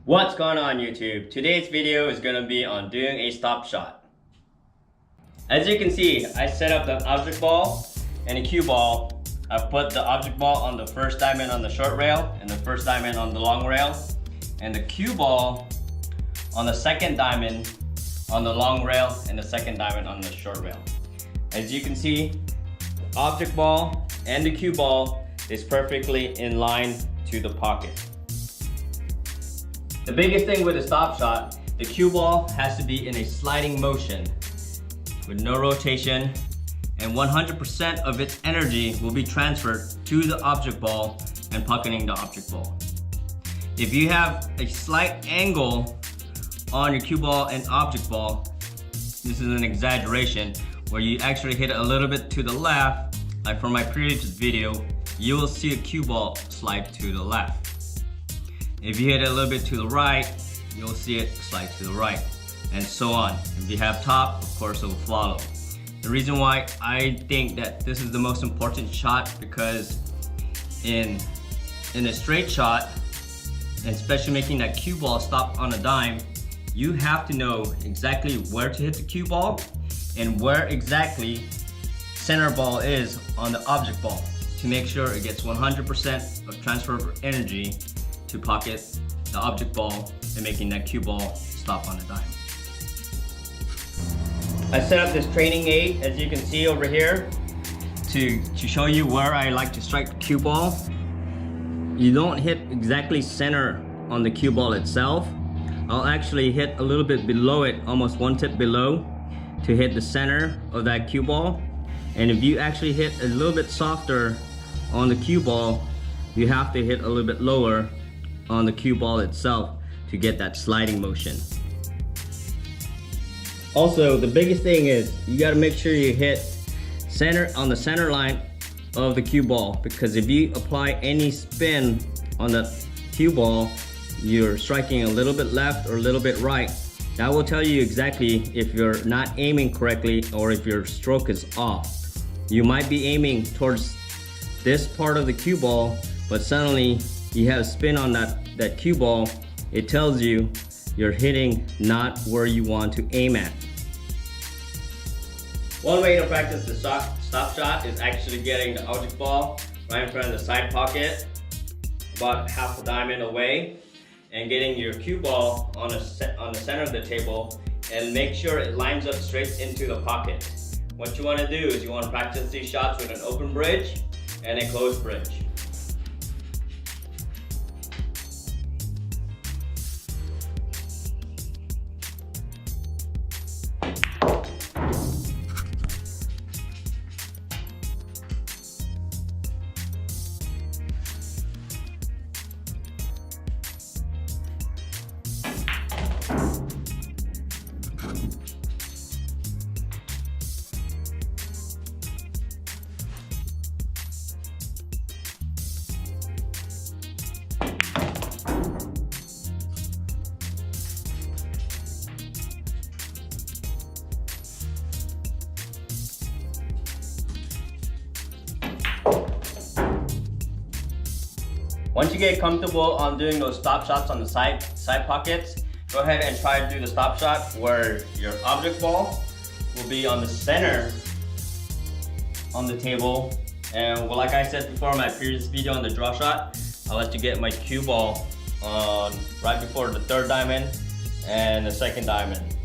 What's going on YouTube? Today's video is going to be on doing a stop shot. As you can see, I set up the object ball and a cue ball. I put the object ball on the first diamond on the short rail and the first diamond on the long rail, and the cue ball on the second diamond on the long rail and the second diamond on the short rail. As you can see, the object ball and the cue ball is perfectly in line to the pocket. The biggest thing with a stop shot, the cue ball has to be in a sliding motion with no rotation, and 100% of its energy will be transferred to the object ball and pocketing the object ball. If you have a slight angle on your cue ball and object ball, this is an exaggeration, where you actually hit it a little bit to the left, like from my previous video, you will see a cue ball slide to the left. If you hit it a little bit to the right, you'll see it slide to the right, and so on. If you have top, of course it will follow. The reason why I think that this is the most important shot, because in a straight shot, and especially making that cue ball stop on a dime, you have to know exactly where to hit the cue ball and where exactly center ball is on the object ball to make sure it gets 100% of transfer of energy to pocket the object ball and making that cue ball stop on a dime. I set up this training aid, as you can see over here, to show you where I like to strike the cue ball. You don't hit exactly center on the cue ball itself. I'll actually hit a little bit below it, almost one tip below, to hit the center of that cue ball. And if you actually hit a little bit softer on the cue ball, you have to hit a little bit lower on the cue ball itself to get that sliding motion. Also, the biggest thing is you got to make sure you hit center on the center line of the cue ball, because if you apply any spin on the cue ball, you're striking a little bit left or a little bit right. That will tell you exactly if you're not aiming correctly or if your stroke is off. You might be aiming towards this part of the cue ball, but suddenly you have a spin on that cue ball. It tells you you're hitting not where you want to aim at. One way to practice the stop shot is actually getting the object ball right in front of the side pocket, about half a diamond away, and getting your cue ball on the center of the table, and make sure it lines up straight into the pocket. What you want to do is you want to practice these shots with an open bridge and a closed bridge. Once you get comfortable on doing those stop shots on the side pockets, go ahead and try to do the stop shot where your object ball will be on the center on the table. And well, like I said before in my previous video on the draw shot, I'll let you get my cue ball on right before the third diamond and the second diamond.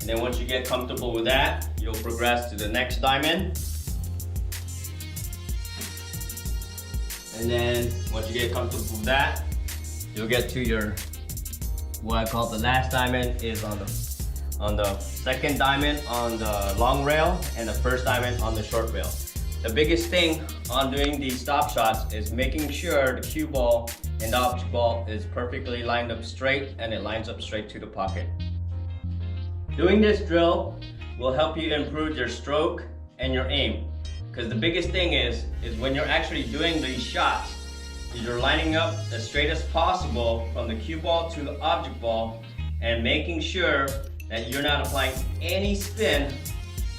And then once you get comfortable with that, you'll progress to the next diamond. And then once you get comfortable with that, you'll get to your, what I call the last diamond is on the second diamond on the long rail and the first diamond on the short rail. The biggest thing on doing these stop shots is making sure the cue ball and the object ball is perfectly lined up straight, and it lines up straight to the pocket. Doing this drill will help you improve your stroke and your aim. Because the biggest thing is when you're actually doing these shots, you're lining up as straight as possible from the cue ball to the object ball, and making sure that you're not applying any spin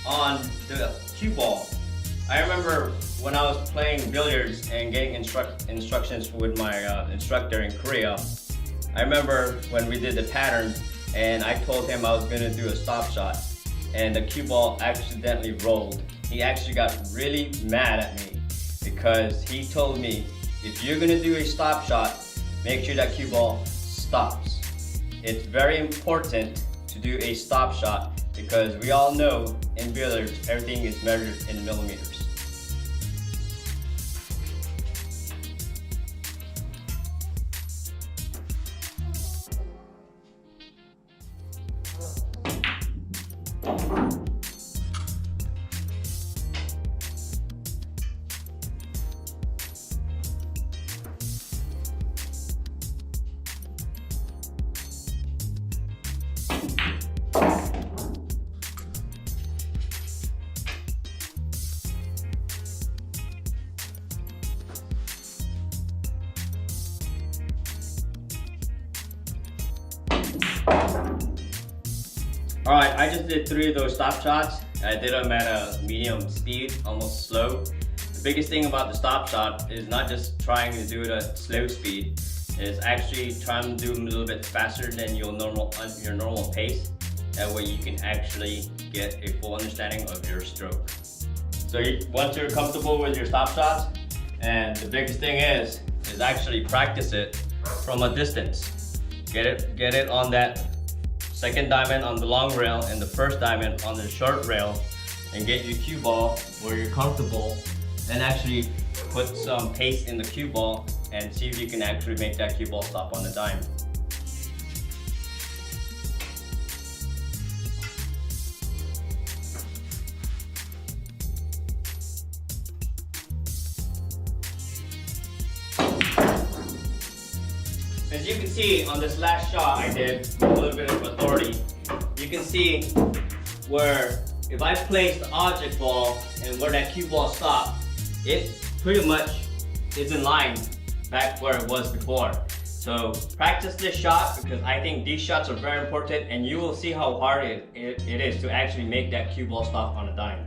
on the cue ball. I remember when I was playing billiards and getting instructions with my instructor in Korea, I remember when we did the pattern and I told him I was gonna do a stop shot and the cue ball accidentally rolled. He actually got really mad at me because he told me, if you're gonna do a stop shot, make sure that cue ball stops. It's very important to do a stop shot because we all know in billiards, everything is measured in millimeters. Alright, I just did 3 of those stop shots. I did them at a medium speed, almost slow. The biggest thing about the stop shot is not just trying to do it at slow speed, it's actually trying to do them a little bit faster than your normal pace. That way you can actually get a full understanding of your stroke. So once you're comfortable with your stop shots, and the biggest thing is actually practice it from a distance. Get it on that second diamond on the long rail and the first diamond on the short rail, and get your cue ball where you're comfortable, and actually put some pace in the cue ball and see if you can actually make that cue ball stop on the dime. As you can see on this last shot I did with a little bit of authority, you can see where if I place the object ball and where that cue ball stopped, it pretty much is in line back where it was before. So practice this shot because I think these shots are very important, and you will see how hard it is to actually make that cue ball stop on a dime.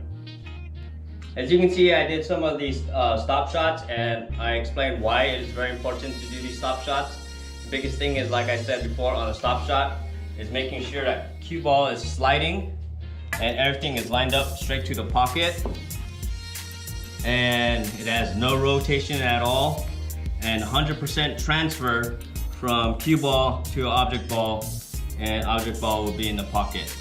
As you can see, I did some of these stop shots and I explained why it is very important to do these stop shots. The biggest thing is, like I said before, on a stop shot is making sure that cue ball is sliding and everything is lined up straight to the pocket, and it has no rotation at all, and 100% transfer from cue ball to object ball, and object ball will be in the pocket.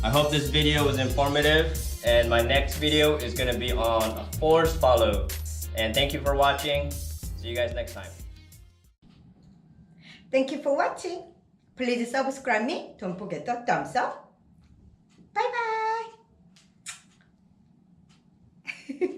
I hope this video was informative, and my next video is going to be on a force follow. And thank you for watching. See you guys next time. Thank you for watching. Please subscribe me. Don't forget the thumbs up. Bye bye.